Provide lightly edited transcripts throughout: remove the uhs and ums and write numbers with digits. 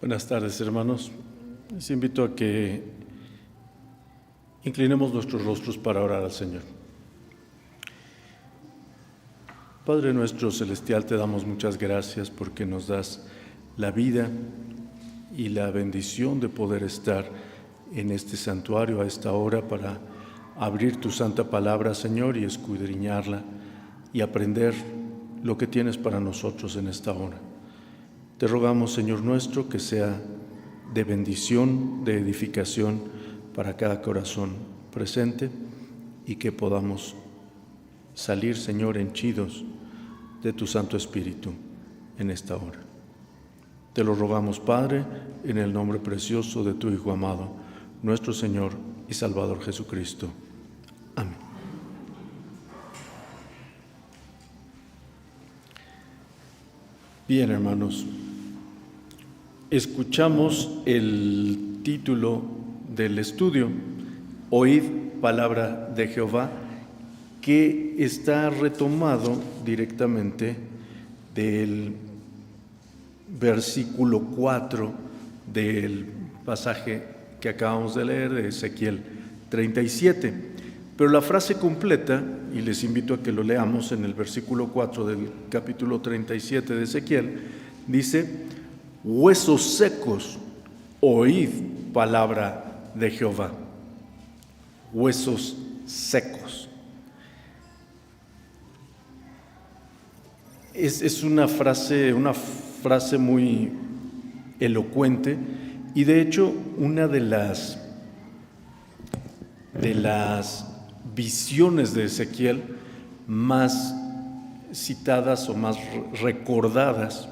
Buenas tardes, hermanos. Les invito a que inclinemos nuestros rostros para orar al Señor. Padre nuestro celestial, te damos muchas gracias porque nos das la vida y la bendición de poder estar en este santuario a esta hora para abrir tu santa palabra, Señor, y escudriñarla y aprender lo que tienes para nosotros en esta hora. Te rogamos, Señor nuestro, que sea de bendición, de edificación para cada corazón presente y que podamos salir, Señor, henchidos de tu Santo Espíritu en esta hora. Te lo rogamos, Padre, en el nombre precioso de tu Hijo amado, nuestro Señor y Salvador Jesucristo. Amén. Bien, hermanos, escuchamos el título del estudio, Oíd palabra de Jehová, que está retomado directamente del versículo 4 del pasaje que acabamos de leer de Ezequiel 37. Pero la frase completa, y les invito a que lo leamos en el versículo 4 del capítulo 37 de Ezequiel, dice: huesos secos, oíd palabra de Jehová. Huesos secos. Es una frase muy elocuente, y de hecho una de las visiones de Ezequiel más citadas o más recordadas.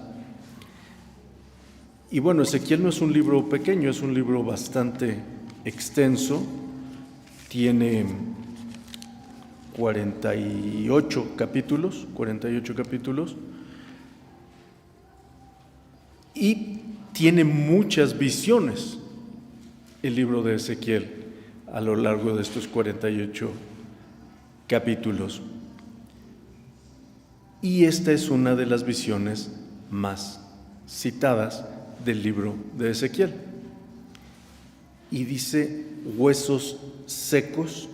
Y bueno, Ezequiel no es un libro pequeño, es un libro bastante extenso, tiene 48 capítulos, y tiene muchas visiones el libro de Ezequiel a lo largo de estos 48 capítulos. Y esta es una de las visiones más citadas del libro de Ezequiel. Y dice: huesos secos,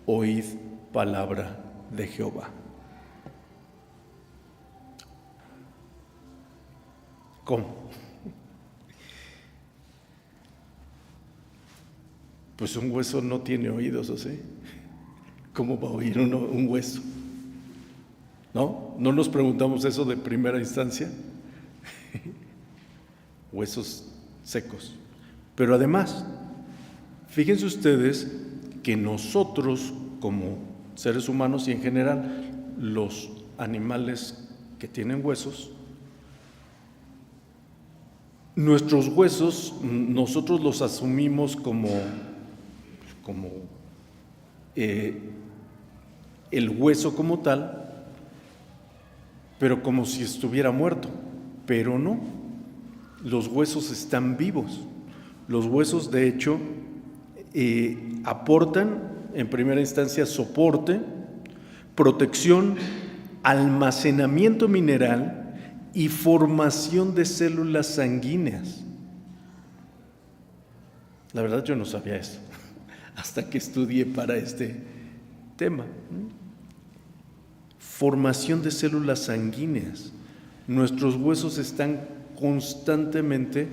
oíd palabra de Jehová. ¿Cómo? Pues un hueso no tiene oídos, ¿o sí? ¿Cómo va a oír un hueso? ¿No? ¿No nos preguntamos eso de primera instancia? Huesos secos. Pero además, fíjense ustedes que nosotros, como seres humanos y en general los animales que tienen huesos, nuestros huesos nosotros los asumimos como el hueso como tal, pero como si estuviera muerto. Pero no, los huesos están vivos. Los huesos, de hecho, aportan en primera instancia soporte, protección, almacenamiento mineral y formación de células sanguíneas. La verdad yo no sabía eso hasta que estudié para este tema. Formación de células sanguíneas. Nuestros huesos están constantemente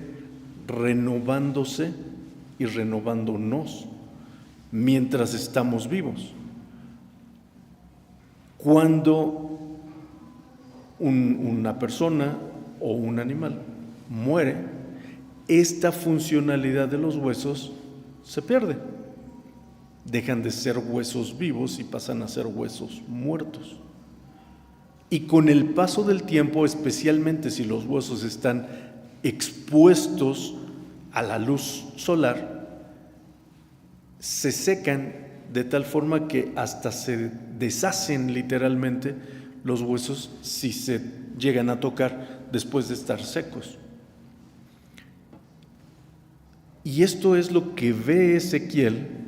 renovándose y renovándonos mientras estamos vivos. Cuando una persona o un animal muere, esta funcionalidad de los huesos se pierde. Dejan de ser huesos vivos y pasan a ser huesos muertos. Y con el paso del tiempo, especialmente si los huesos están expuestos a la luz solar, se secan de tal forma que hasta se deshacen literalmente los huesos si se llegan a tocar después de estar secos. Y esto es lo que ve Ezequiel,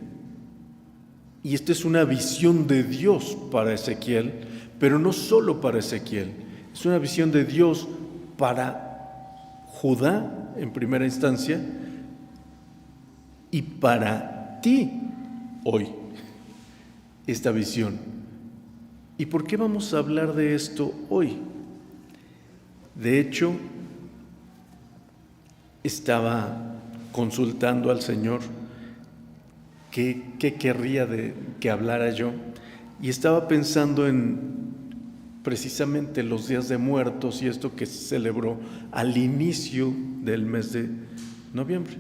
y esta es una visión de Dios para Ezequiel, pero no solo para Ezequiel, es una visión de Dios para Judá en primera instancia y para ti hoy esta visión. ¿Y por qué vamos a hablar de esto hoy? De hecho, estaba consultando al Señor qué querría que hablara yo, y estaba pensando en precisamente los días de muertos y esto que se celebró al inicio del mes de noviembre.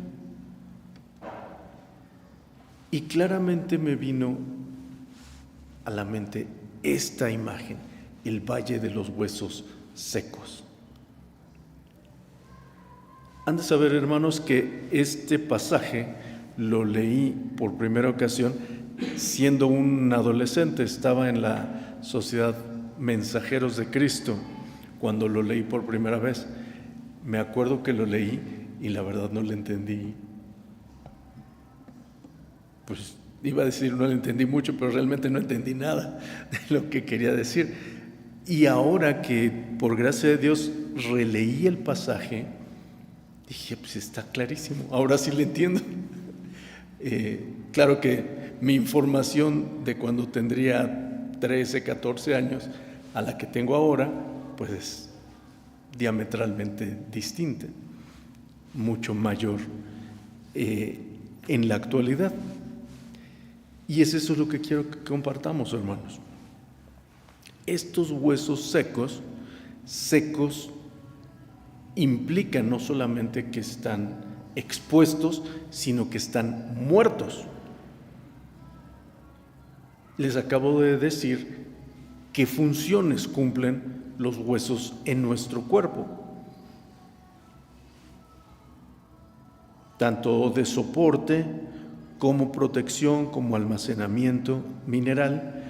Y claramente me vino a la mente esta imagen, el Valle de los Huesos Secos. Han de saber, hermanos, que este pasaje lo leí por primera ocasión siendo un adolescente. Estaba en la Sociedad Mensajeros de Cristo cuando lo leí por primera vez. Me acuerdo que lo leí y la verdad no le entendí. Pues iba a decir no le entendí mucho, pero realmente no entendí nada de lo que quería decir. Y ahora que por gracia de Dios releí el pasaje, dije, pues está clarísimo, ahora sí le entiendo. Claro que mi información de cuando tendría 13, 14 años a la que tengo ahora, pues es diametralmente distinta, mucho mayor en la actualidad. Y es eso lo que quiero que compartamos, hermanos. Estos huesos secos implican no solamente que están expuestos, sino que están muertos. Les acabo de decir qué funciones cumplen los huesos en nuestro cuerpo, tanto de soporte como protección, como almacenamiento mineral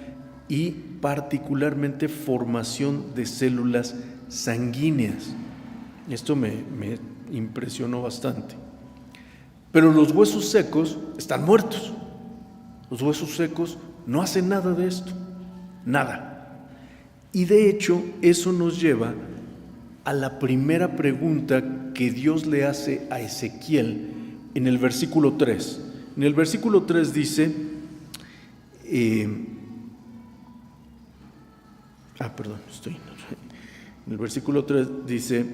y particularmente formación de células sanguíneas. Esto me impresionó bastante. Pero los huesos secos están muertos. Los huesos secos no hacen nada de esto, nada. Y de hecho, eso nos lleva a la primera pregunta que Dios le hace a Ezequiel en el versículo 3. En el versículo 3 dice, en el versículo 3 dice,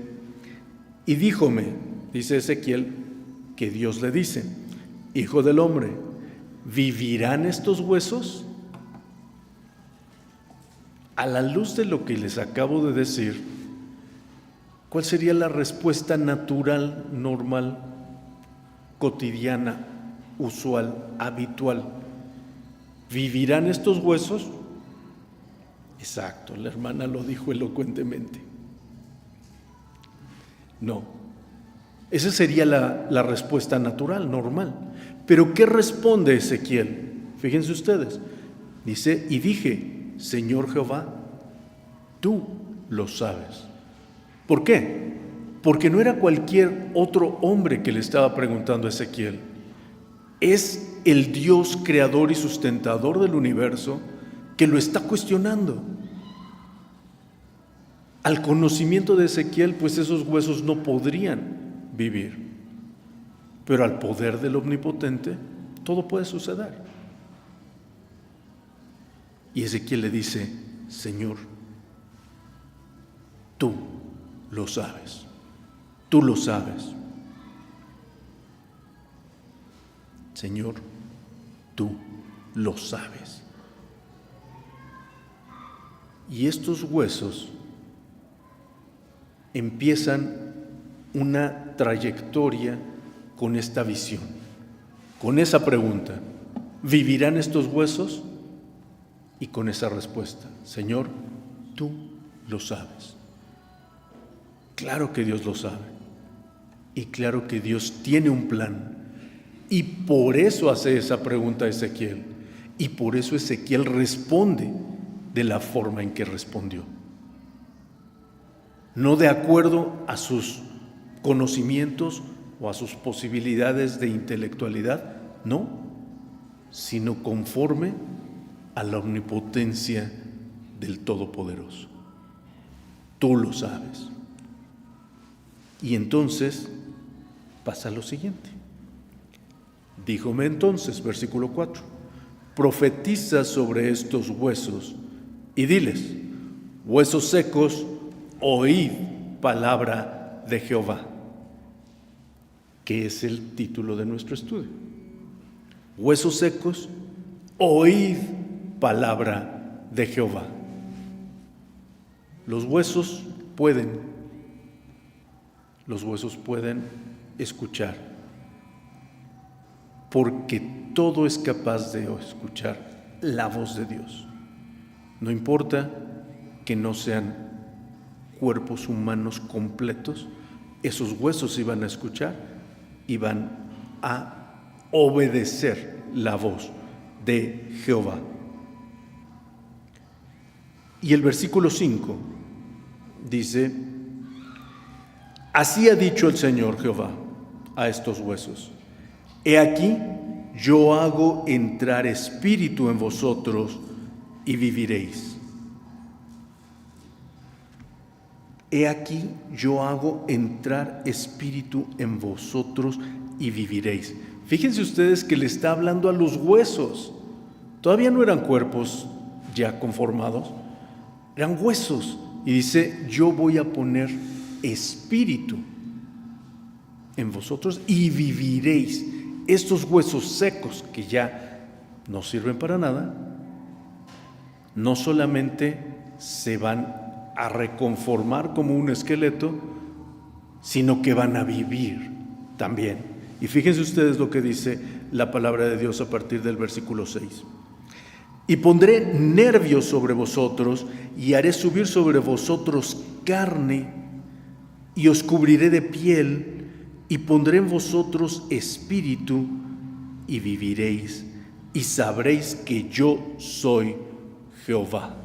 y díjome, dice Ezequiel, que Dios le dice, hijo del hombre, ¿vivirán estos huesos? A la luz de lo que les acabo de decir, ¿cuál sería la respuesta natural, normal, cotidiana, usual, habitual? ¿Vivirán estos huesos? Exacto, la hermana lo dijo elocuentemente. No, esa sería la respuesta natural, normal. Pero ¿qué responde Ezequiel? Fíjense ustedes, dice, y dije, Señor Jehová, tú lo sabes. ¿Por qué? Porque no era cualquier otro hombre que le estaba preguntando a Ezequiel. Es el Dios creador y sustentador del universo que lo está cuestionando. Al conocimiento de Ezequiel, pues esos huesos no podrían vivir. Pero al poder del Omnipotente, todo puede suceder. Y Ezequiel le dice, Señor, tú lo sabes. Tú lo sabes. Señor, tú lo sabes. Y estos huesos empiezan una trayectoria con esta visión, con esa pregunta, ¿vivirán estos huesos? Y con esa respuesta, Señor, tú lo sabes. Claro que Dios lo sabe y claro que Dios tiene un plan y por eso hace esa pregunta a Ezequiel y por eso Ezequiel responde de la forma en que respondió. No de acuerdo a sus conocimientos o a sus posibilidades de intelectualidad, no, sino conforme a la omnipotencia del Todopoderoso. Tú lo sabes. Y entonces pasa lo siguiente. Díjome entonces, versículo 4, profetiza sobre estos huesos y diles, huesos secos, oíd palabra de Jehová, que es el título de nuestro estudio. Huesos secos, oíd palabra de Jehová. Los huesos pueden escuchar, porque todo es capaz de escuchar la voz de Dios. No importa que no sean cuerpos humanos completos, esos huesos iban a escuchar y van a obedecer la voz de Jehová. Y el versículo 5 dice, así ha dicho el Señor Jehová a estos huesos, he aquí yo hago entrar espíritu en vosotros y viviréis. He aquí yo hago entrar espíritu en vosotros y viviréis. Fíjense ustedes que le está hablando a los huesos. Todavía no eran cuerpos ya conformados, eran huesos. Y dice, yo voy a poner espíritu en vosotros y viviréis. Estos huesos secos que ya no sirven para nada, no solamente se van a reconformar como un esqueleto, sino que van a vivir también. Y fíjense ustedes lo que dice la palabra de Dios a partir del versículo 6. Y pondré nervios sobre vosotros y haré subir sobre vosotros carne y os cubriré de piel y pondré en vosotros espíritu y viviréis y sabréis que yo soy Jehová.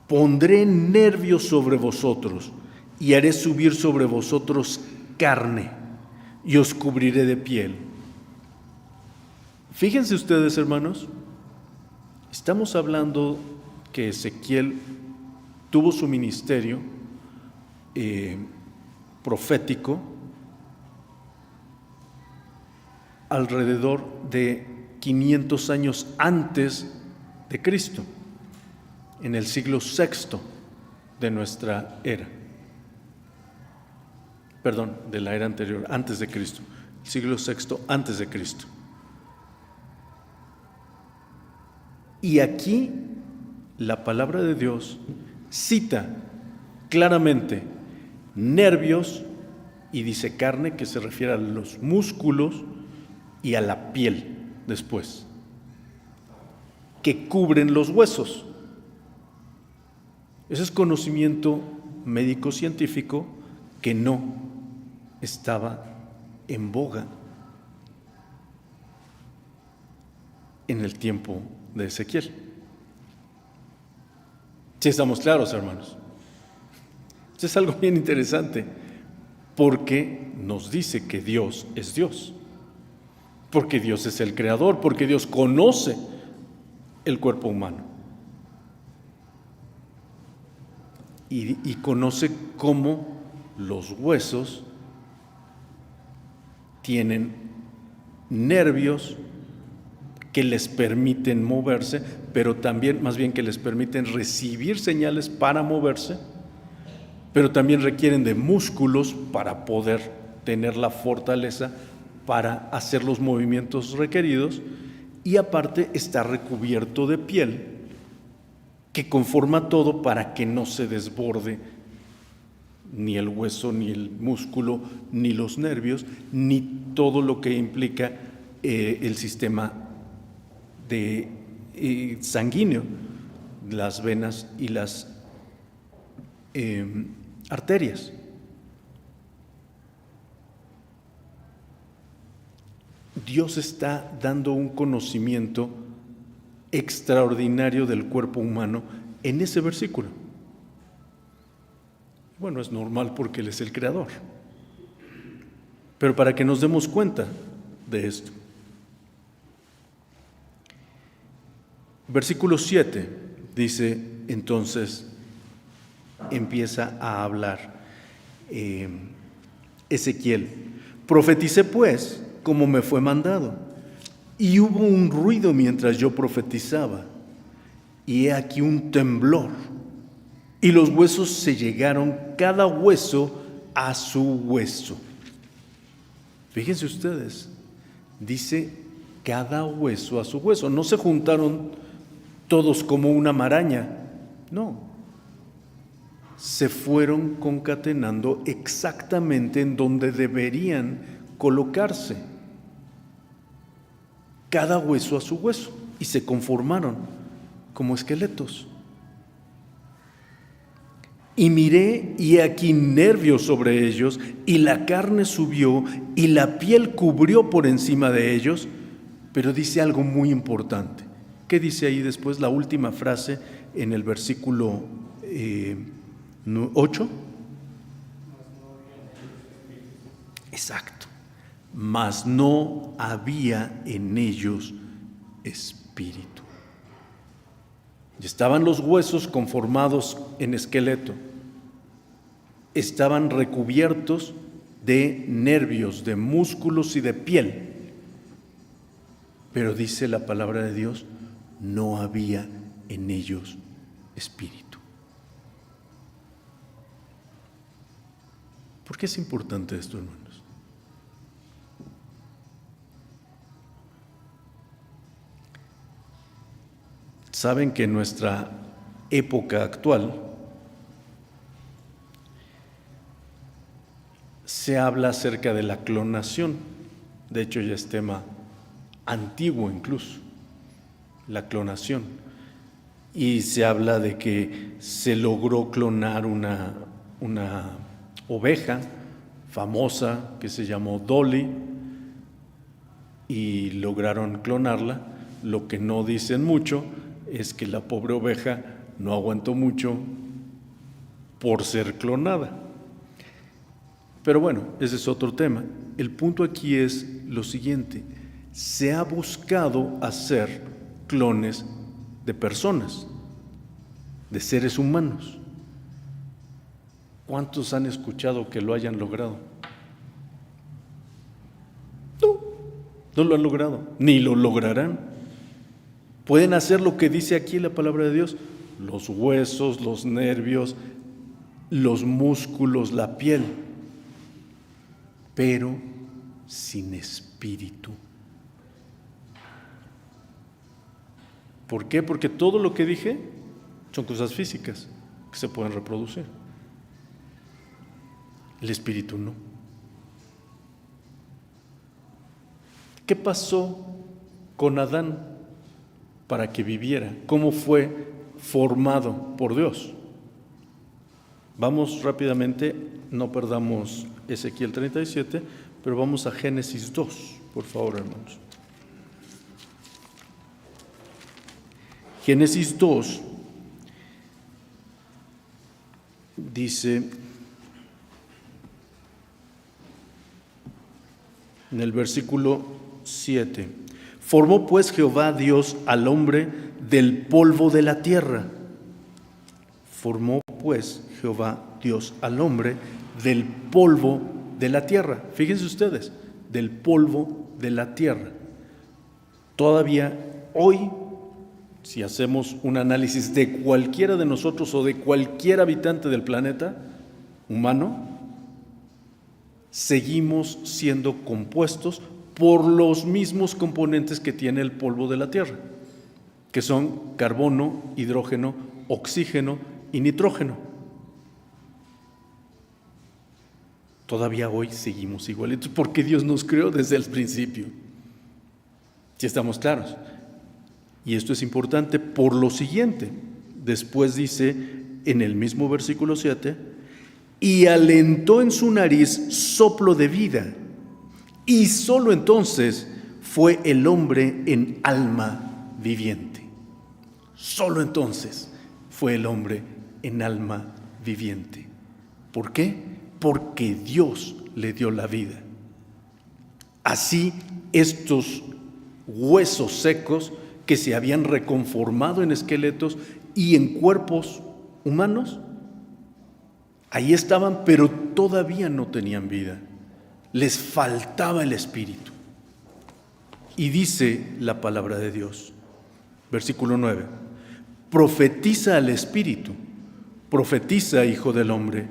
Pondré nervios sobre vosotros y haré subir sobre vosotros carne y os cubriré de piel. Fíjense ustedes, hermanos, estamos hablando que Ezequiel tuvo su ministerio profético alrededor de 500 años antes de Cristo, en el siglo VI de nuestra era. Perdón, de la era anterior, antes de Cristo, el siglo VI antes de Cristo. Y aquí la palabra de Dios cita claramente nervios y dice carne, que se refiere a los músculos y a la piel después, que cubren los huesos. Ese es conocimiento médico-científico que no estaba en boga en el tiempo de Ezequiel. Si estamos claros, hermanos. Esto es algo bien interesante, porque nos dice que Dios es Dios, porque Dios es el creador, porque Dios conoce el cuerpo humano y conoce cómo los huesos tienen nervios que les permiten moverse, pero también, más bien, que les permiten recibir señales para moverse, pero también requieren de músculos para poder tener la fortaleza para hacer los movimientos requeridos, y aparte está recubierto de piel que conforma todo para que no se desborde ni el hueso, ni el músculo, ni los nervios, ni todo lo que implica el sistema sanguíneo, las venas y las arterias. Dios está dando un conocimiento extraordinario del cuerpo humano en ese versículo. Bueno, es normal porque Él es el creador, pero para que nos demos cuenta de esto. Versículo 7 dice: entonces empieza a hablar Ezequiel. Profeticé pues como me fue mandado, y hubo un ruido mientras yo profetizaba, y he aquí un temblor, y los huesos se llegaron cada hueso a su hueso. Fíjense ustedes, dice cada hueso a su hueso. No se juntaron todos como una maraña, no. Se fueron concatenando exactamente en donde deberían colocarse. Cada hueso a su hueso, y se conformaron como esqueletos. Y miré, y aquí nervios sobre ellos, y la carne subió, y la piel cubrió por encima de ellos. Pero dice algo muy importante. ¿Qué dice ahí después? La última frase en el versículo 8. Exacto. Mas no había en ellos espíritu. Y estaban los huesos conformados en esqueleto. Estaban recubiertos de nervios, de músculos y de piel. Pero dice la palabra de Dios, no había en ellos espíritu. ¿Por qué es importante esto, hermanos? Saben que en nuestra época actual se habla acerca de la clonación. De hecho, ya es tema antiguo incluso, la clonación. Y se habla de que se logró clonar una oveja famosa que se llamó Dolly, y lograron clonarla. Lo que no dicen mucho es que la pobre oveja no aguantó mucho por ser clonada. Pero bueno, ese es otro tema. El punto aquí es lo siguiente: se ha buscado hacer clones de personas, de seres humanos. ¿Cuántos han escuchado que lo hayan logrado? No lo han logrado, ni lo lograrán. Pueden hacer lo que dice aquí la palabra de Dios: los huesos, los nervios, los músculos, la piel, pero sin espíritu. ¿Por qué? Porque todo lo que dije son cosas físicas que se pueden reproducir. El espíritu no. ¿Qué pasó con Adán para que viviera? ¿Cómo fue formado por Dios? Vamos rápidamente, no perdamos Ezequiel 37, pero vamos a Génesis 2, por favor, hermanos. Génesis 2 dice en el versículo 7: formó pues Jehová Dios al hombre del polvo de la tierra. Formó pues Jehová Dios al hombre del polvo de la tierra. Fíjense ustedes, del polvo de la tierra. Todavía hoy, si hacemos un análisis de cualquiera de nosotros o de cualquier habitante del planeta humano, seguimos siendo compuestos por los mismos componentes que tiene el polvo de la tierra, que son carbono, hidrógeno, oxígeno y nitrógeno. Todavía hoy seguimos igualitos porque Dios nos creó desde el principio. Si estamos claros. Y esto es importante por lo siguiente. Después dice en el mismo versículo 7: y alentó en su nariz soplo de vida, y solo entonces fue el hombre en alma viviente. Solo entonces fue el hombre en alma viviente. ¿Por qué? Porque Dios le dio la vida. Así estos huesos secos que se habían reconformado en esqueletos y en cuerpos humanos. Ahí estaban, pero todavía no tenían vida. Les faltaba el Espíritu. Y dice la palabra de Dios, versículo 9, profetiza al Espíritu, profetiza, hijo del hombre,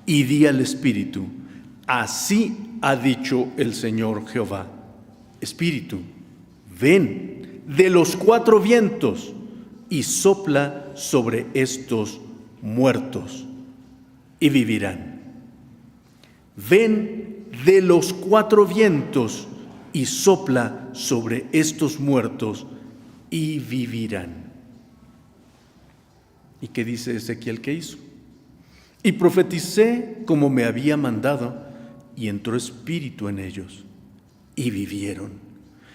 y di al Espíritu, así ha dicho el Señor Jehová, Espíritu, ven de los cuatro vientos y sopla sobre estos muertos y vivirán. Ven de los cuatro vientos y sopla sobre estos muertos y vivirán. ¿Y qué dice Ezequiel que hizo? Y profeticé como me había mandado, y entró espíritu en ellos, y vivieron,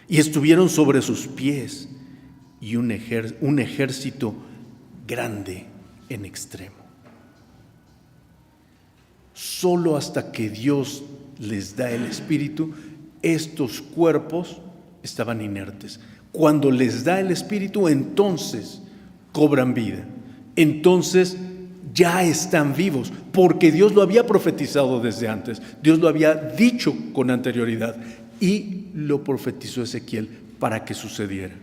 y estuvieron sobre sus pies, y un ejército grande en extremo. Solo hasta que Dios les da el Espíritu, estos cuerpos estaban inertes. Cuando les da el Espíritu, entonces cobran vida. Entonces ya están vivos, porque Dios lo había profetizado desde antes. Dios lo había dicho con anterioridad y lo profetizó Ezequiel para que sucediera.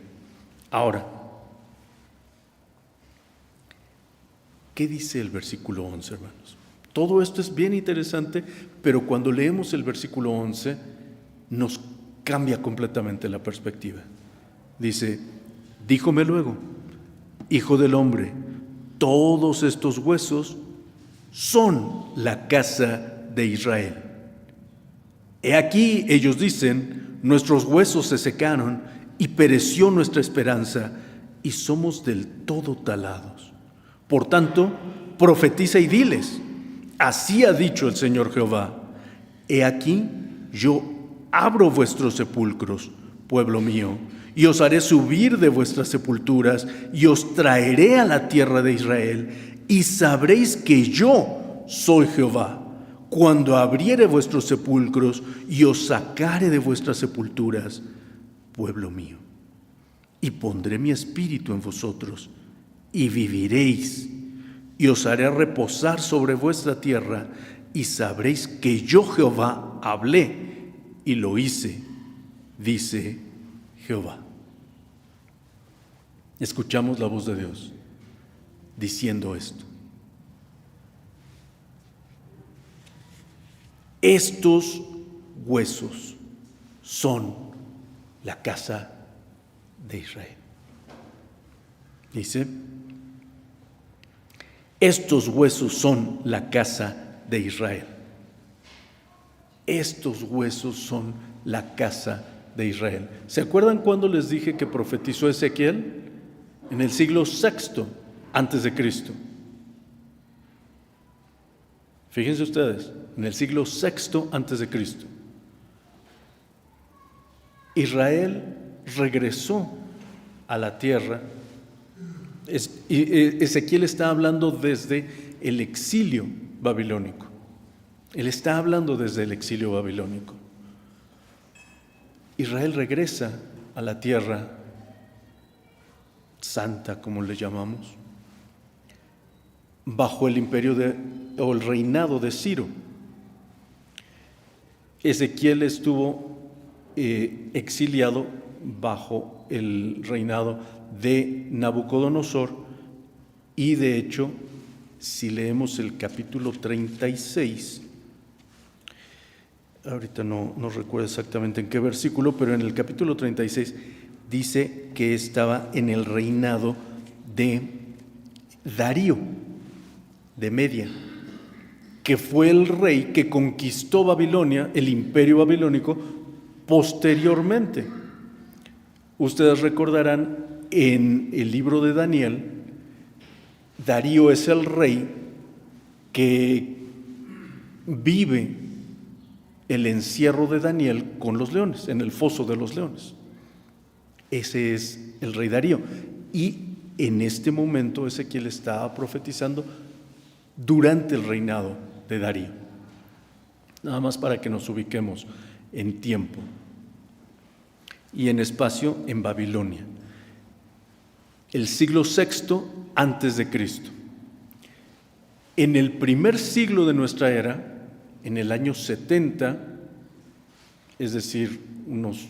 Ahora, ¿qué dice el versículo 11, hermanos? Todo esto es bien interesante, pero cuando leemos el versículo 11 nos cambia completamente la perspectiva. Dice, díjome luego, hijo del hombre, todos estos huesos son la casa de Israel. He aquí, ellos dicen, nuestros huesos se secaron y pereció nuestra esperanza y somos del todo talados. Por tanto, profetiza y diles, así ha dicho el Señor Jehová, he aquí, yo abro vuestros sepulcros, pueblo mío, y os haré subir de vuestras sepulturas, y os traeré a la tierra de Israel, y sabréis que yo soy Jehová, cuando abriere vuestros sepulcros, y os sacare de vuestras sepulturas, pueblo mío. Y pondré mi espíritu en vosotros, y viviréis, y os haré reposar sobre vuestra tierra, y sabréis que yo Jehová hablé, y lo hice, dice Jehová. Escuchamos la voz de Dios diciendo esto. Estos huesos son la casa de Israel. Dice, estos huesos son la casa de Israel. Estos huesos son la casa de Israel. ¿Se acuerdan cuando les dije que profetizó Ezequiel? En el siglo VI antes de Cristo. Fíjense ustedes, en el siglo VI antes de Cristo. Israel regresó a la tierra. Ezequiel está hablando desde el exilio babilónico. Él está hablando desde el exilio babilónico. Israel regresa a la tierra santa, como le llamamos, bajo el imperio o el reinado de Ciro. Ezequiel estuvo exiliado bajo el reinado de Nabucodonosor, y de hecho, si leemos el capítulo 36, ahorita no recuerdo exactamente en qué versículo, pero en el capítulo 36 dice que estaba en el reinado de Darío, de Media, que fue el rey que conquistó Babilonia, el imperio babilónico, posteriormente. Ustedes recordarán en el libro de Daniel, Darío es el rey que vive el encierro de Daniel con los leones, en el foso de los leones. Ese es el rey Darío. Y en este momento Ezequiel estaba profetizando durante el reinado de Darío. Nada más para que nos ubiquemos en tiempo y en espacio en Babilonia. El siglo VI antes de Cristo. En el primer siglo de nuestra era, en el año 70, es decir, unos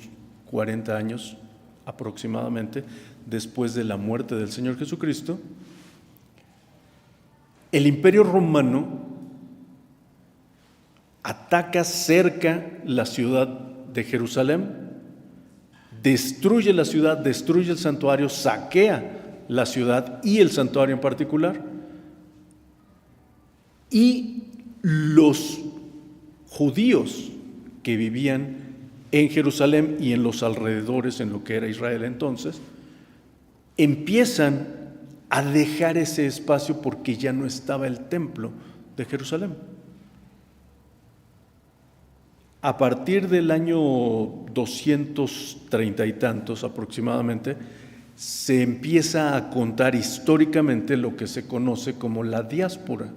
40 años aproximadamente después de la muerte del Señor Jesucristo, el Imperio Romano ataca cerca la ciudad de Jerusalén, destruye la ciudad, destruye el santuario, saquea la ciudad y el santuario en particular, y los judíos que vivían en Jerusalén y en los alrededores, en lo que era Israel entonces, empiezan a dejar ese espacio porque ya no estaba el templo de Jerusalén. A partir del año 230 y tantos aproximadamente, se empieza a contar históricamente lo que se conoce como la diáspora.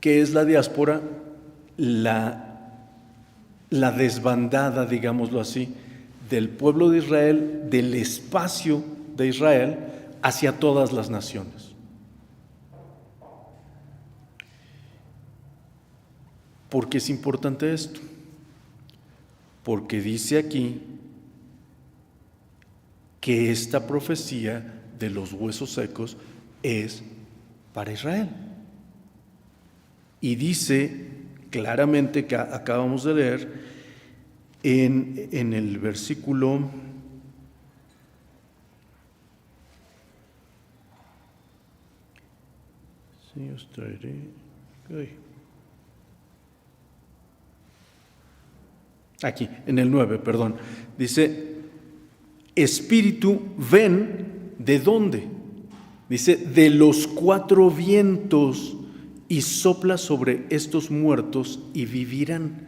¿Qué es la diáspora? La desbandada, digámoslo así, del pueblo de Israel, del espacio de Israel hacia todas las naciones. ¿Por qué es importante esto? Porque dice aquí que esta profecía de los huesos secos es para Israel. Y dice claramente, que acabamos de leer, en el versículo 9, perdón, dice: Espíritu, ven, ¿de dónde? Dice: de los cuatro vientos, y sopla sobre estos muertos y vivirán.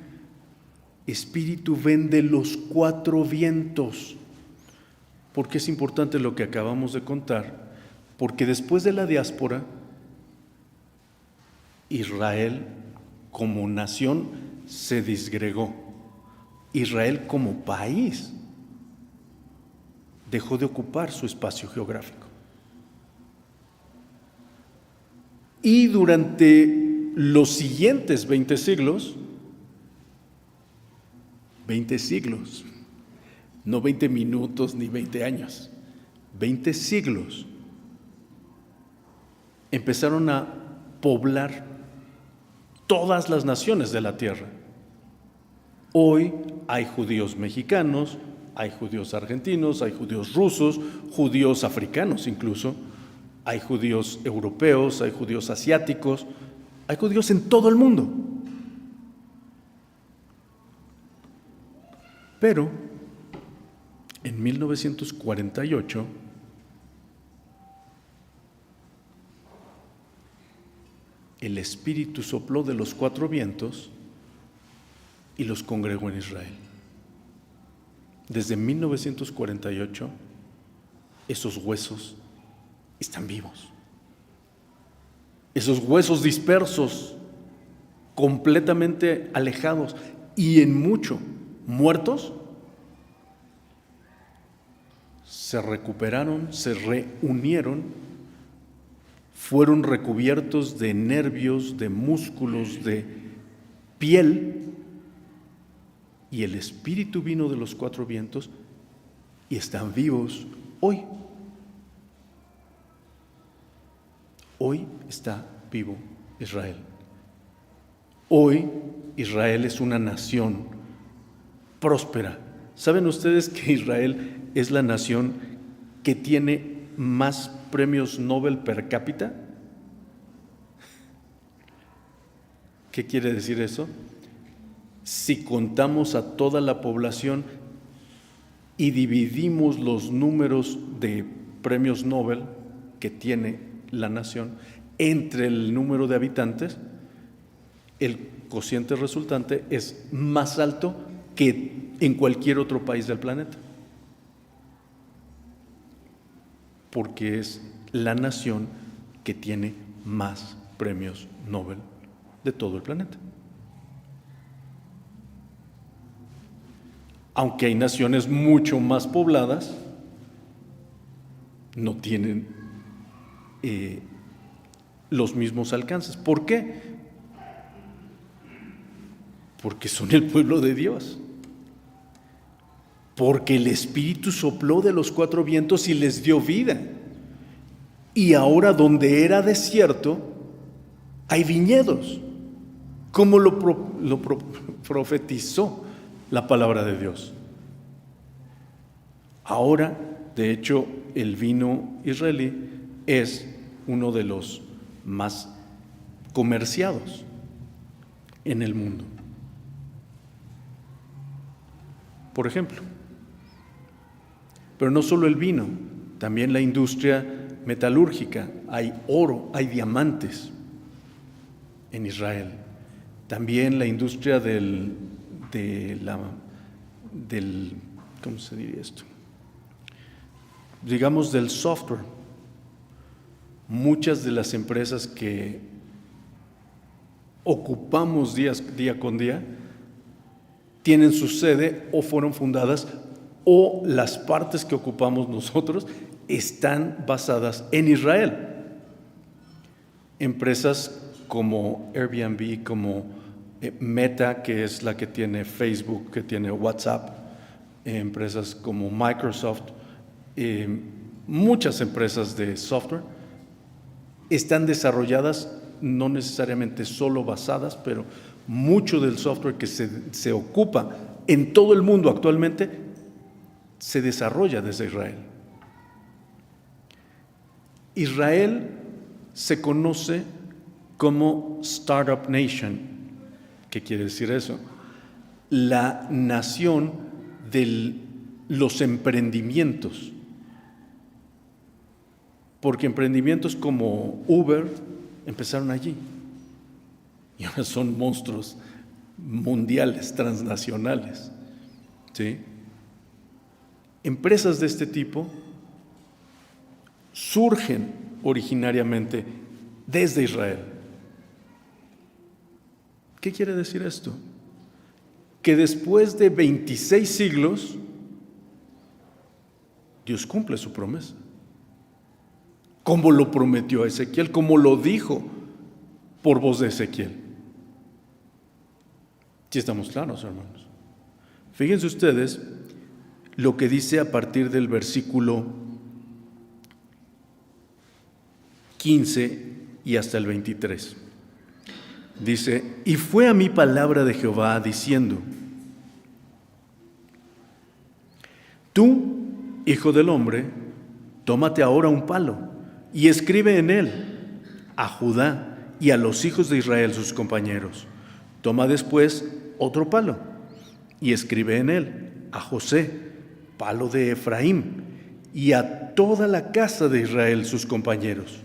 Espíritu, ven de los cuatro vientos. ¿Por qué es importante lo que acabamos de contar? Porque después de la diáspora, Israel como nación se disgregó. Israel como país dejó de ocupar su espacio geográfico. Y durante los siguientes 20 siglos, no 20 minutos ni 20 años, 20 siglos, empezaron a poblar todas las naciones de la tierra. Hoy hay judíos mexicanos, hay judíos argentinos, hay judíos rusos, judíos africanos incluso, hay judíos europeos, hay judíos asiáticos, hay judíos en todo el mundo. Pero en 1948, el Espíritu sopló de los cuatro vientos y los congregó en Israel. Desde 1948, esos huesos están vivos. Esos huesos dispersos, completamente alejados y en mucho muertos, se recuperaron, se reunieron, fueron recubiertos de nervios, de músculos, de piel, y el Espíritu vino de los cuatro vientos y están vivos hoy. Hoy está vivo Israel. Hoy Israel es una nación próspera. ¿Saben ustedes que Israel es la nación que tiene más premios Nobel per cápita? ¿Qué quiere decir eso? Si contamos a toda la población y dividimos los números de premios Nobel que tiene la nación entre el número de habitantes, el cociente resultante es más alto que en cualquier otro país del planeta, porque es la nación que tiene más premios Nobel de todo el planeta. Aunque hay naciones mucho más pobladas, no tienen los mismos alcances. ¿Por qué? Porque son el pueblo de Dios. Porque el Espíritu sopló de los cuatro vientos y les dio vida. Y ahora donde era desierto, hay viñedos, como lo profetizó la palabra de Dios. Ahora, de hecho, el vino israelí es uno de los más comerciados en el mundo. Por ejemplo, pero no solo el vino, también la industria metalúrgica. Hay oro, hay diamantes en Israel. También la industria del ¿cómo se diría esto? Digamos del software. Muchas de las empresas que ocupamos día con día tienen su sede o fueron fundadas, o las partes que ocupamos nosotros están basadas en Israel. Empresas como Airbnb, como Meta, que es la que tiene Facebook, que tiene WhatsApp, empresas como Microsoft, muchas empresas de software están desarrolladas, no necesariamente solo basadas, pero mucho del software que se ocupa en todo el mundo actualmente se desarrolla desde Israel. Israel se conoce como Startup Nation. ¿Qué quiere decir eso? La nación de los emprendimientos. Porque emprendimientos como Uber empezaron allí y ahora son monstruos mundiales, transnacionales, ¿sí? Empresas de este tipo surgen originariamente desde Israel. ¿Qué quiere decir esto? Que después de 26 siglos, Dios cumple su promesa. Como lo prometió a Ezequiel, como lo dijo por voz de Ezequiel. ¿Sí estamos claros, hermanos? Fíjense ustedes lo que dice a partir del versículo 15 y hasta el 23. Dice: y fue a mí palabra de Jehová diciendo: tú, hijo del hombre, tómate ahora un palo y escribe en él a Judá y a los hijos de Israel sus compañeros. Toma después otro palo y escribe en él a José, palo de Efraín, y a toda la casa de Israel sus compañeros.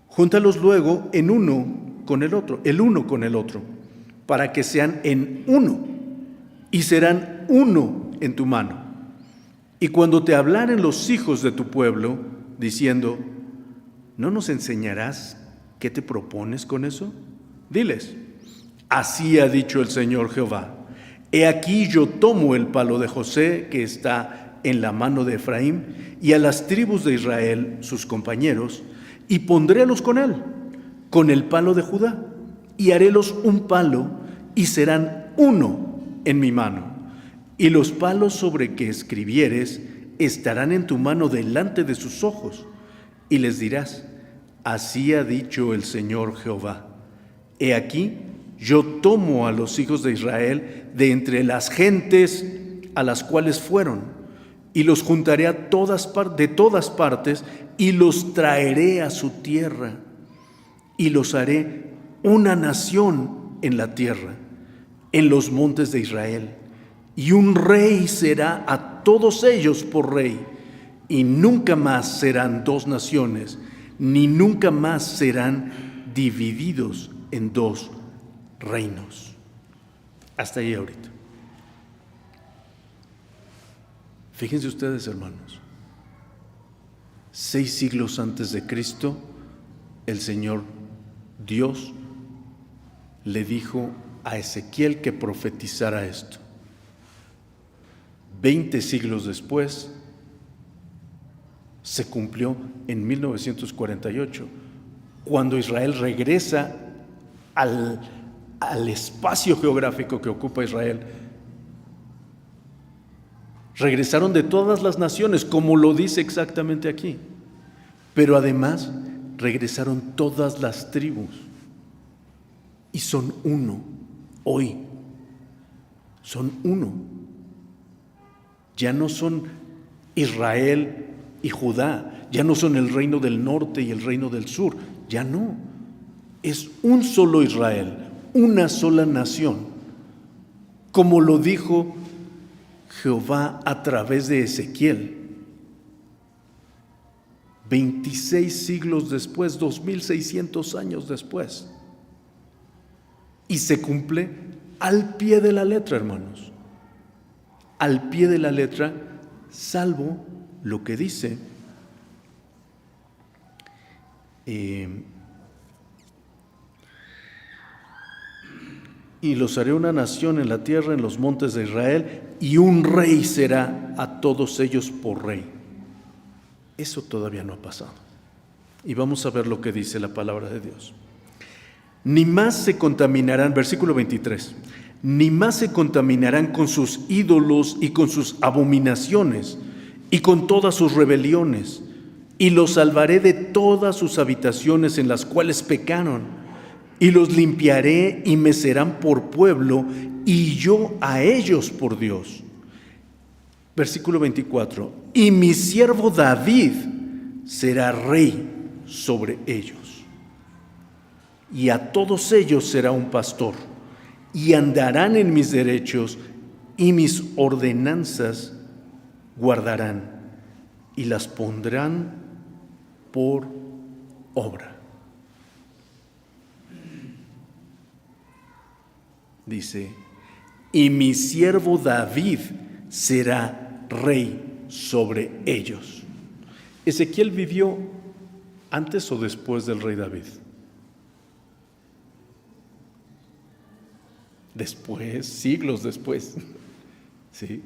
Júntalos luego en uno con el otro, para que sean en uno, y serán uno en tu mano. Y cuando te hablaren los hijos de tu pueblo, diciendo: ¿no nos enseñarás qué te propones con eso? Diles: así ha dicho el Señor Jehová: he aquí yo tomo el palo de José que está en la mano de Efraín, y a las tribus de Israel, sus compañeros, y pondrélos con él, con el palo de Judá, y harélos un palo, y serán uno en mi mano. Y los palos sobre que escribieres estarán en tu mano delante de sus ojos, y les dirás: así ha dicho el Señor Jehová: he aquí, yo tomo a los hijos de Israel de entre las gentes a las cuales fueron, y los juntaré de todas partes, y los traeré a su tierra, y los haré una nación en la tierra, en los montes de Israel, y un rey será a todos ellos por rey, y nunca más serán dos naciones, ni nunca más serán divididos en dos reinos. Hasta ahí ahorita. Fíjense ustedes, hermanos, 6 siglos antes de Cristo, el Señor Dios le dijo a Ezequiel que profetizara esto. 20 siglos después, se cumplió en 1948, cuando Israel regresa al espacio geográfico que ocupa Israel. Regresaron de todas las naciones, como lo dice exactamente aquí, pero además regresaron todas las tribus y son uno hoy. Son uno. Ya no son Israel y Judá, ya no son el reino del norte y el reino del sur, ya no. Es un solo Israel, una sola nación, como lo dijo Jehová a través de Ezequiel. 26 siglos después, 2600 años después. Y se cumple al pie de la letra, hermanos. Al pie de la letra, salvo lo que dice y los haré una nación en la tierra, en los montes de Israel, y un rey será a todos ellos por rey. Eso todavía no ha pasado. Y vamos a ver lo que dice la palabra de Dios. Ni más se contaminarán, versículo 23, ni más se contaminarán con sus ídolos y con sus abominaciones y con todas sus rebeliones, y los salvaré de todas sus habitaciones en las cuales pecaron, y los limpiaré y me serán por pueblo, y yo a ellos por Dios. Versículo 24, y mi siervo David será rey sobre ellos, y a todos ellos será un pastor, y andarán en mis derechos, y mis ordenanzas guardarán, y las pondrán por obra. Dice, y mi siervo David será rey sobre ellos. ¿Ezequiel vivió antes o después del rey David? Después, siglos después. ¿Sí?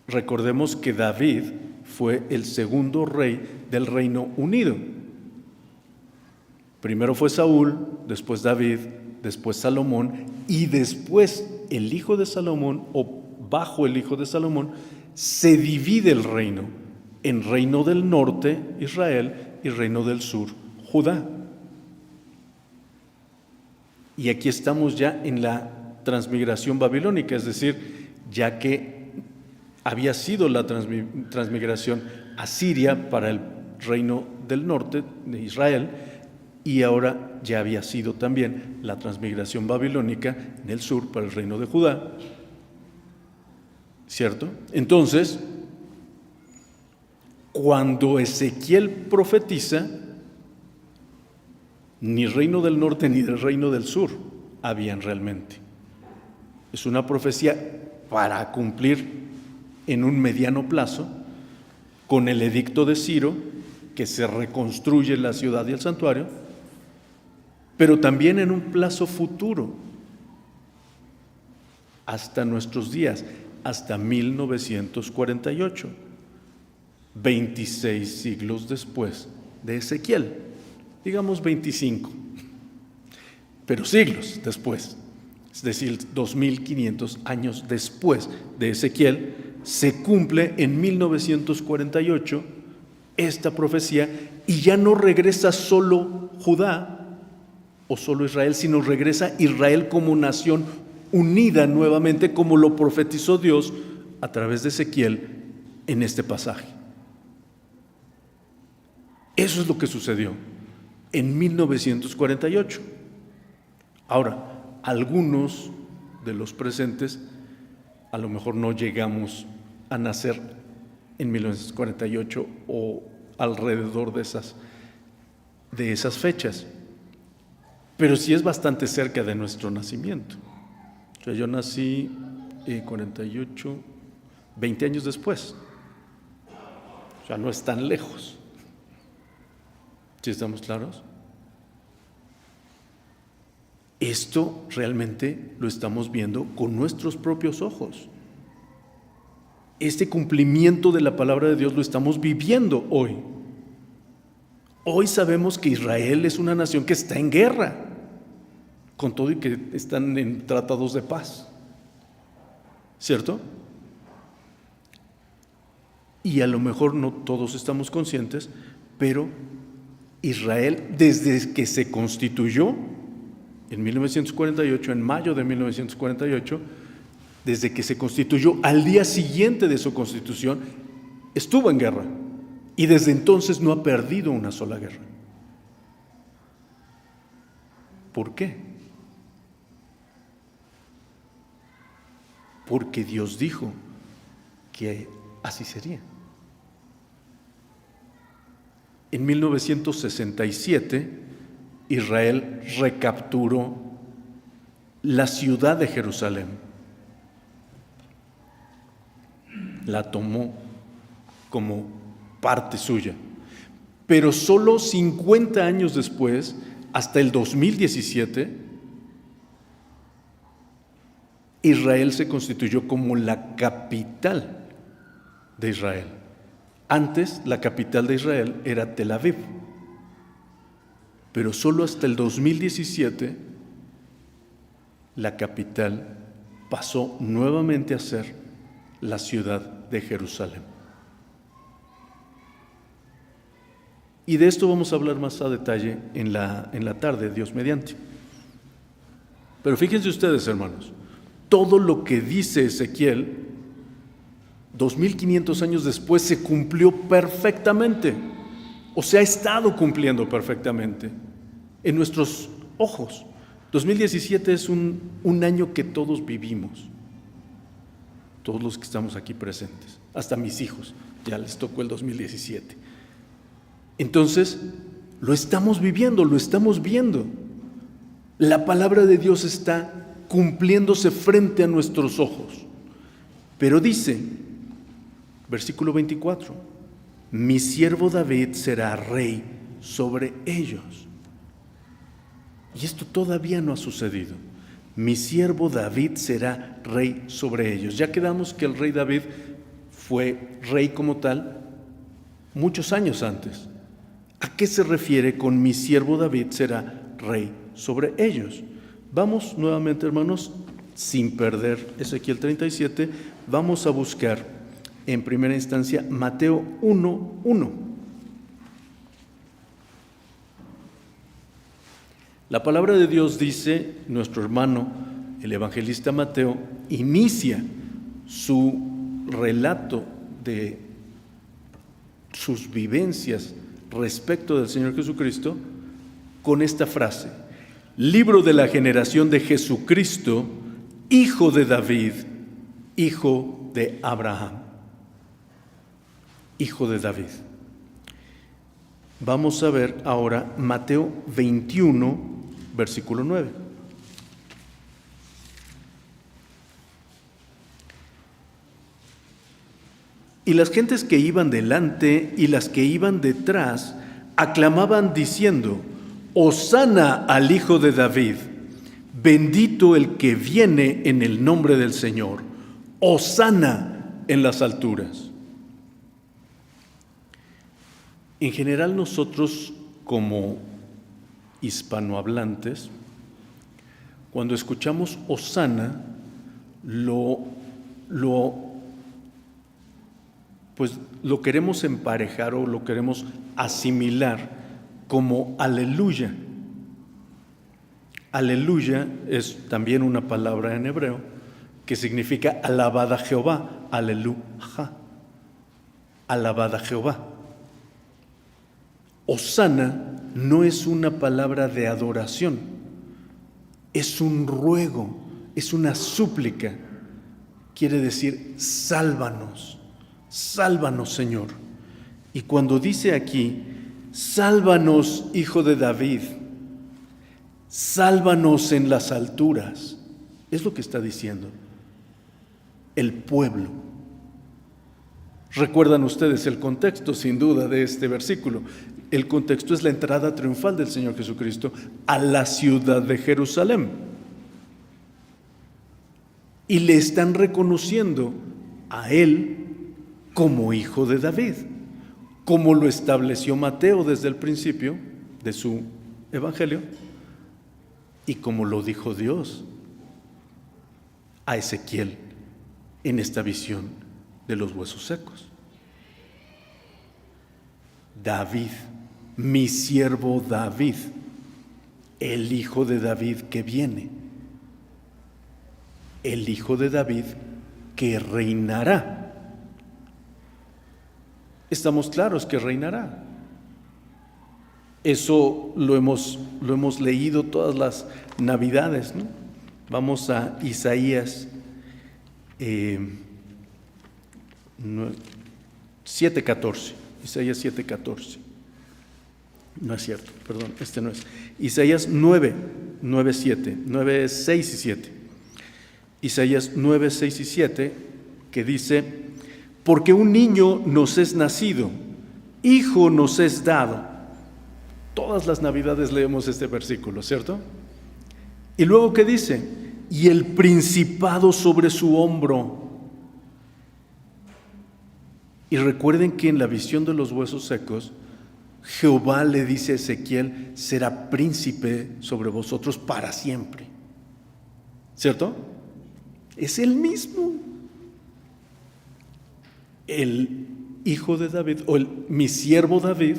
Recordemos que David fue el segundo rey del Reino Unido. Primero fue Saúl, después David, después Salomón, y después el hijo de Salomón, o bajo el hijo de Salomón, se divide el reino en reino del norte, Israel, y reino del sur, Judá. Y aquí estamos ya en la transmigración babilónica, es decir, ya que había sido la transmigración asiria para el reino del norte de Israel, y ahora ya había sido también la transmigración babilónica en el sur para el reino de Judá. ¿Cierto? Entonces, cuando Ezequiel profetiza, ni reino del norte ni del reino del sur habían realmente. Es una profecía para cumplir en un mediano plazo con el edicto de Ciro, que se reconstruye la ciudad y el santuario, pero también en un plazo futuro, hasta nuestros días, hasta 1948, 26 siglos después de Ezequiel, digamos 25, pero siglos después, es decir, 2500 años después de Ezequiel, se cumple en 1948 esta profecía, y ya no regresa solo Judá o solo Israel, sino regresa Israel como nación unida nuevamente, como lo profetizó Dios a través de Ezequiel en este pasaje. Eso es lo que sucedió en 1948. Ahora, algunos de los presentes a lo mejor no llegamos a nacer en 1948 o alrededor de esas fechas, pero sí es bastante cerca de nuestro nacimiento. O sea, yo nací 48, 20 años después. O sea, no es tan lejos. ¿Sí estamos claros? Esto realmente lo estamos viendo con nuestros propios ojos. este cumplimiento de la palabra de Dios lo estamos viviendo hoy. Hoy sabemos que Israel es una nación que está en guerra, con todo y que están en tratados de paz, ¿cierto? Y a lo mejor no todos estamos conscientes, pero Israel, desde que se constituyó en 1948, en mayo de 1948, desde que se constituyó, al día siguiente de su constitución, estuvo en guerra. Y desde entonces no ha perdido una sola guerra. ¿Por qué? Porque Dios dijo que así sería. En 1967, Israel recapturó la ciudad de Jerusalén. La tomó como parte suya. Pero solo 50 años después, hasta el 2017, Israel se constituyó como la capital de Israel. Antes, la capital de Israel era Tel Aviv. Pero solo hasta el 2017, la capital pasó nuevamente a ser la ciudad de Jerusalén. Y de esto vamos a hablar más a detalle en la tarde, Dios mediante. Pero fíjense ustedes, hermanos, todo lo que dice Ezequiel, 2500 años después, se cumplió perfectamente, o se ha estado cumpliendo perfectamente en nuestros ojos. 2017 es un año que todos vivimos, todos los que estamos aquí presentes, hasta mis hijos, ya les tocó el 2017. Entonces, lo estamos viviendo, lo estamos viendo. La palabra de Dios está cumpliéndose frente a nuestros ojos. Pero dice, versículo 24, mi siervo David será rey sobre ellos. Y esto todavía no ha sucedido. Mi siervo David será rey sobre ellos. Ya quedamos que el rey David fue rey como tal muchos años antes. ¿A qué se refiere con mi siervo David será rey sobre ellos? Vamos nuevamente, hermanos, sin perder Ezequiel 37, vamos a buscar en primera instancia Mateo 1:1. La palabra de Dios dice, nuestro hermano, el evangelista Mateo, inicia su relato de sus vivencias respecto del Señor Jesucristo con esta frase: libro de la generación de Jesucristo, hijo de David, hijo de Abraham. Hijo de David. Vamos a ver ahora Mateo 21, versículo 9. Y las gentes que iban delante y las que iban detrás aclamaban diciendo: Hosana al Hijo de David, bendito el que viene en el nombre del Señor, Hosana en las alturas. En general nosotros como hispanohablantes, cuando escuchamos Hosana, pues lo queremos emparejar o lo queremos asimilar como aleluya. Aleluya es también una palabra en hebreo que significa alabada Jehová, aleluja, alabada Jehová. Hosana no es una palabra de adoración, es un ruego, es una súplica. Quiere decir, sálvanos, sálvanos, Señor. Y cuando dice aquí, sálvanos, Hijo de David, sálvanos en las alturas, es lo que está diciendo el pueblo. Recuerdan ustedes el contexto, sin duda, de este versículo. El contexto es la entrada triunfal del Señor Jesucristo a la ciudad de Jerusalén. Y le están reconociendo a Él como hijo de David, como lo estableció Mateo desde el principio de su evangelio y como lo dijo Dios a Ezequiel en esta visión de los huesos secos. David, mi siervo David, el hijo de David que viene, el hijo de David que reinará. Estamos claros que reinará. Eso lo hemos leído todas las Navidades, ¿no? Vamos a Isaías 7:14. Isaías 7:14. No es cierto, perdón, este no es. Isaías 9, 6 y 7. Isaías 9, 6 y 7, que dice: porque un niño nos es nacido, hijo nos es dado. Todas las Navidades leemos este versículo, ¿cierto? Y luego, ¿qué dice? Y el principado sobre su hombro. Y recuerden que en la visión de los huesos secos, Jehová le dice a Ezequiel: será príncipe sobre vosotros para siempre. ¿Cierto? Es el mismo. El hijo de David, o mi siervo David,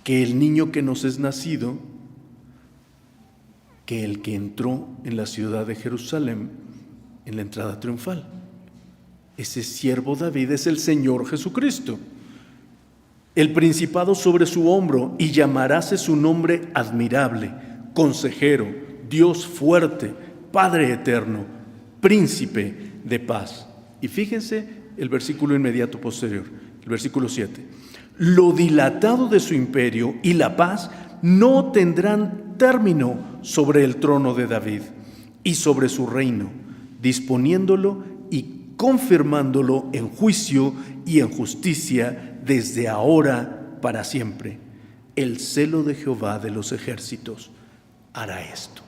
que el niño que nos es nacido, que el que entró en la ciudad de Jerusalén en la entrada triunfal. Ese siervo David es el Señor Jesucristo. El principado sobre su hombro, y llamaráse su nombre admirable, consejero, Dios fuerte, Padre eterno, príncipe de paz. Y fíjense el versículo inmediato posterior, el versículo 7. Lo dilatado de su imperio y la paz no tendrán término sobre el trono de David y sobre su reino, disponiéndolo y confirmándolo en juicio y en justicia desde ahora para siempre. El celo de Jehová de los ejércitos hará esto.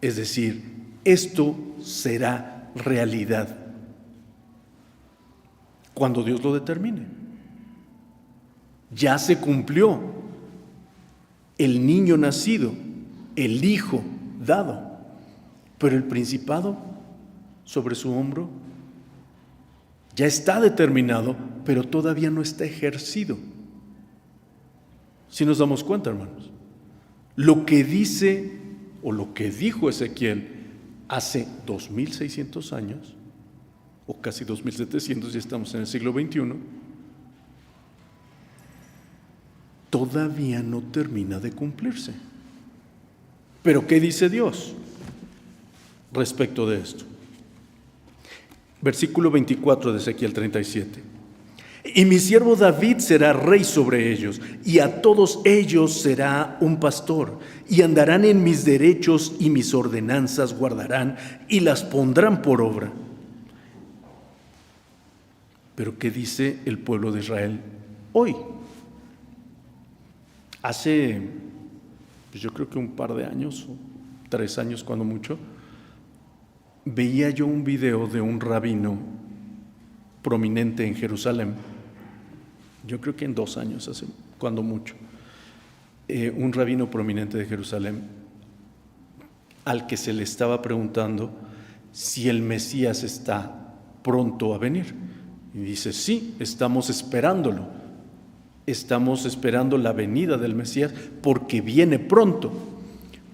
Es decir, esto será realidad cuando Dios lo determine. Ya se cumplió. El niño nacido, el hijo dado, pero el principado sobre su hombro ya está determinado, pero todavía no está ejercido. Si nos damos cuenta, hermanos, lo que dice o lo que dijo Ezequiel hace 2600 años, o casi 2700, ya estamos en el siglo XXI, todavía no termina de cumplirse. Pero ¿qué dice Dios respecto de esto? Versículo 24 de Ezequiel 37. Y mi siervo David será rey sobre ellos, y a todos ellos será un pastor, y andarán en mis derechos y mis ordenanzas guardarán, y las pondrán por obra. Pero ¿qué dice el pueblo de Israel hoy? Hace, yo creo que un par de años, 3 años cuando mucho, veía yo un video de un rabino prominente en Jerusalén. Yo creo que en 2 años, hace cuando mucho, un rabino prominente de Jerusalén al que se le estaba preguntando si el Mesías está pronto a venir. Y dice: sí, estamos esperándolo. Estamos esperando la venida del Mesías porque viene pronto.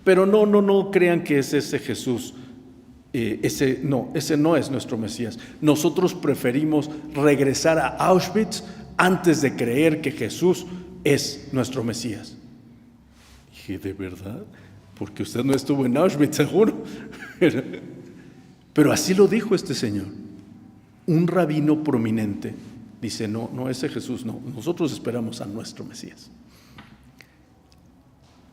Pero no crean que es ese Jesús. Ese no es nuestro Mesías. Nosotros preferimos regresar a Auschwitz antes de creer que Jesús es nuestro Mesías. Dije: ¿de verdad? Porque usted no estuvo en Auschwitz, seguro. Pero así lo dijo este señor, un rabino prominente. Dice: no, ese Jesús no, nosotros esperamos a nuestro Mesías.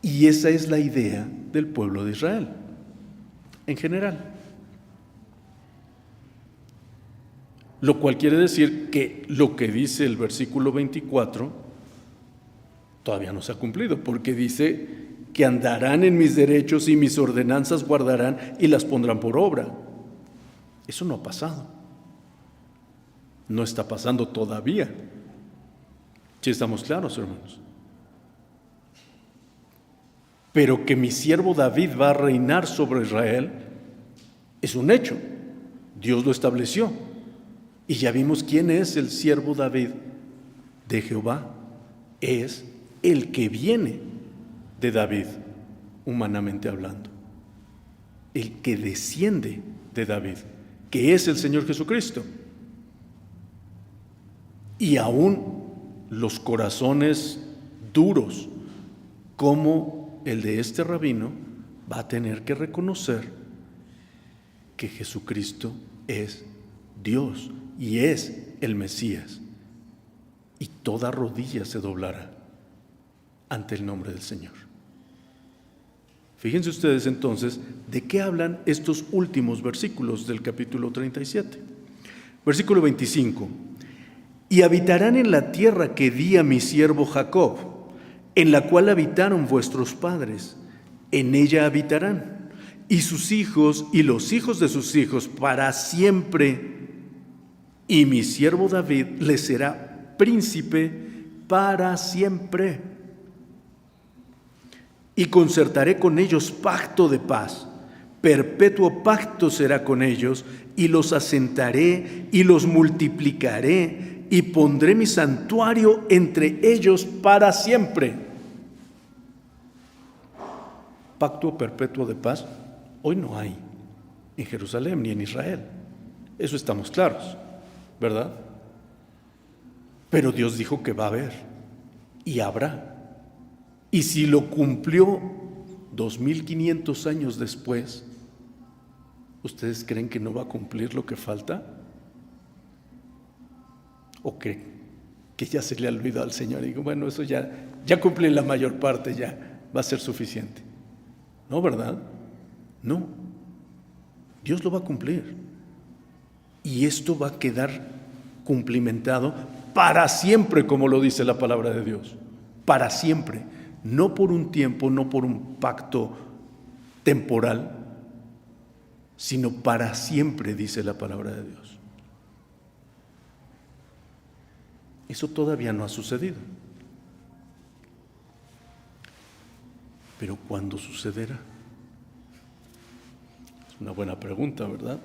Y esa es la idea del pueblo de Israel, en general. Lo cual quiere decir que lo que dice el versículo 24 todavía no se ha cumplido, porque dice que andarán en mis derechos y mis ordenanzas guardarán y las pondrán por obra. Eso no ha pasado. No está pasando todavía. ¿Sí estamos claros, hermanos? Pero que mi siervo David va a reinar sobre Israel es un hecho. Dios lo estableció. Y ya vimos quién es el siervo David de Jehová. Es el que viene de David, humanamente hablando. El que desciende de David, que es el Señor Jesucristo. Y aún los corazones duros, como el de este rabino, va a tener que reconocer que Jesucristo es Dios y es el Mesías. Y toda rodilla se doblará ante el nombre del Señor. Fíjense ustedes entonces de qué hablan estos últimos versículos del capítulo 37. Versículo 25. Y habitarán en la tierra que di a mi siervo Jacob, en la cual habitaron vuestros padres. En ella habitarán, y sus hijos y los hijos de sus hijos para siempre. Y mi siervo David les será príncipe para siempre. Y concertaré con ellos pacto de paz. Perpetuo pacto será con ellos, y los asentaré y los multiplicaré, y pondré mi santuario entre ellos para siempre. Pacto perpetuo de paz hoy no hay en Jerusalén ni en Israel. Eso estamos claros, ¿verdad? Pero Dios dijo que va a haber y habrá. Y si lo cumplió 2500 años después, ¿ustedes creen que no va a cumplir lo que falta? ¿O que ya se le ha olvidado al Señor? Y digo, bueno, eso ya cumplí la mayor parte, ya va a ser suficiente. No, ¿verdad? No. Dios lo va a cumplir. Y esto va a quedar cumplimentado para siempre, como lo dice la palabra de Dios. Para siempre. No por un tiempo, no por un pacto temporal, sino para siempre, dice la palabra de Dios. Eso todavía no ha sucedido. Pero ¿cuándo sucederá? Es una buena pregunta, ¿verdad?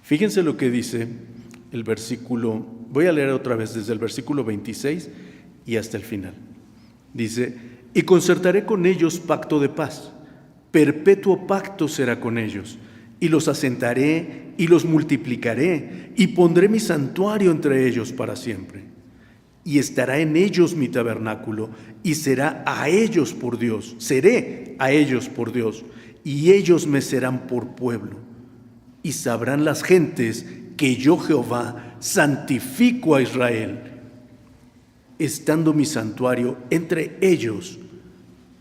Fíjense lo que dice el versículo, voy a leer otra vez desde el versículo 26 y hasta el final. Dice, y concertaré con ellos pacto de paz, perpetuo pacto será con ellos, y los asentaré y los multiplicaré, y pondré mi santuario entre ellos para siempre. Y estará en ellos mi tabernáculo, y será a ellos por Dios, seré a ellos por Dios, y ellos me serán por pueblo. Y sabrán las gentes que yo Jehová santifico a Israel, estando mi santuario entre ellos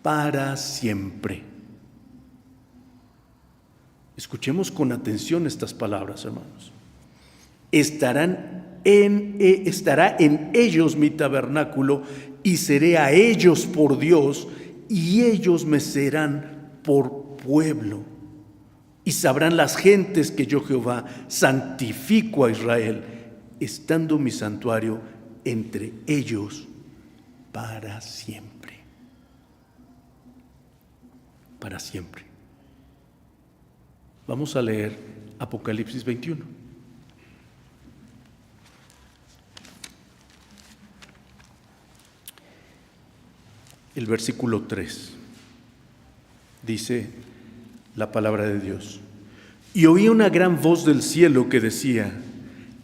para siempre. Escuchemos con atención estas palabras, hermanos. Estará en ellos mi tabernáculo, y seré a ellos por Dios, y ellos me serán por pueblo. Y sabrán las gentes que yo Jehová santifico a Israel, estando mi santuario entre ellos para siempre. Para siempre. Vamos a leer Apocalipsis 21. El versículo 3 dice la palabra de Dios. Y oí una gran voz del cielo que decía,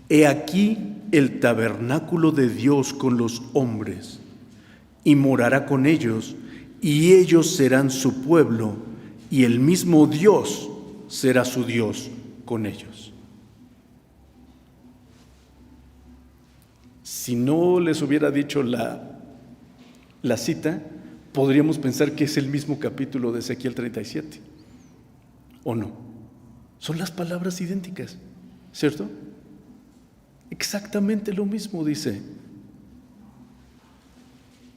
he aquí el tabernáculo de Dios con los hombres, y morará con ellos, y ellos serán su pueblo, y el mismo Dios será su Dios con ellos. Si no les hubiera dicho la cita, podríamos pensar que es el mismo capítulo de Ezequiel 37, ¿o no? Son las palabras idénticas, ¿cierto? Exactamente lo mismo dice.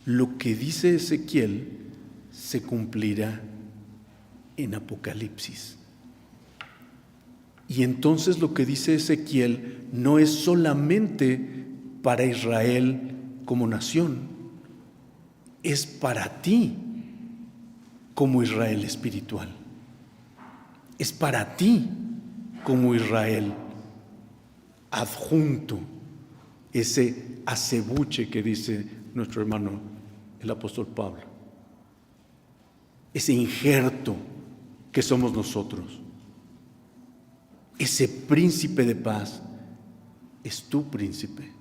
Lo que dice Ezequiel se cumplirá en Apocalipsis. Y entonces lo que dice Ezequiel no es solamente para Israel como nación, es para ti como Israel espiritual. Es para ti como Israel adjunto, ese acebuche que dice nuestro hermano el apóstol Pablo, ese injerto que somos nosotros, ese príncipe de paz es tu príncipe,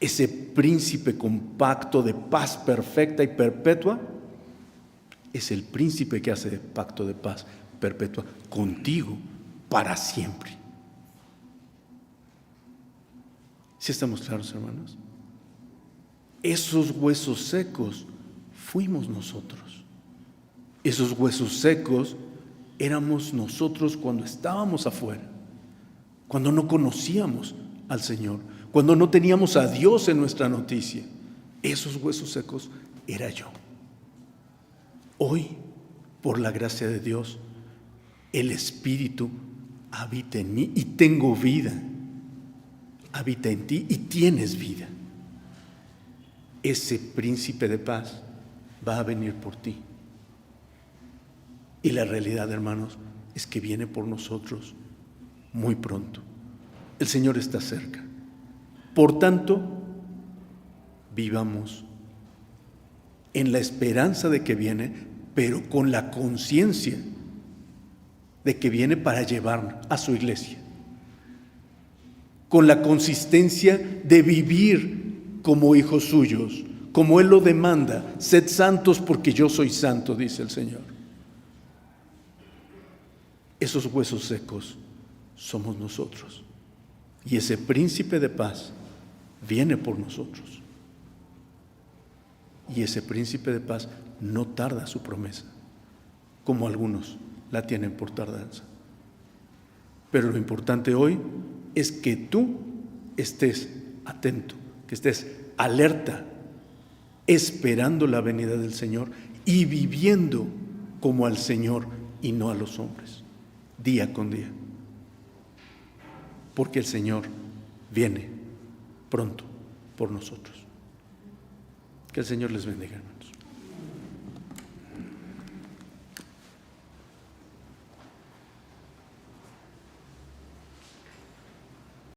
ese príncipe con pacto de paz perfecta y perpetua es el príncipe que hace pacto de paz perpetua contigo para siempre. ¿Sí estamos claros, hermanos? Esos huesos secos fuimos nosotros. Esos huesos secos éramos nosotros cuando estábamos afuera, cuando no conocíamos al Señor, cuando no teníamos a Dios en nuestra noticia. Esos huesos secos era yo. Hoy, por la gracia de Dios, el Espíritu habita en mí y tengo vida. Habita en ti y tienes vida. Ese príncipe de paz va a venir por ti. Y la realidad, hermanos, es que viene por nosotros muy pronto. El Señor está cerca. Por tanto, vivamos en la esperanza de que viene, pero con la conciencia de que viene para llevar a su iglesia. Con la consistencia de vivir como hijos suyos, como Él lo demanda. Sed santos porque yo soy santo, dice el Señor. Esos huesos secos somos nosotros. Y ese príncipe de paz viene por nosotros. Y ese príncipe de paz no tarda su promesa, como algunos la tienen por tardanza. Pero lo importante hoy es que tú estés atento, que estés alerta, esperando la venida del Señor y viviendo como al Señor y no a los hombres, día con día. Porque el Señor viene pronto por nosotros. Que el Señor les bendiga.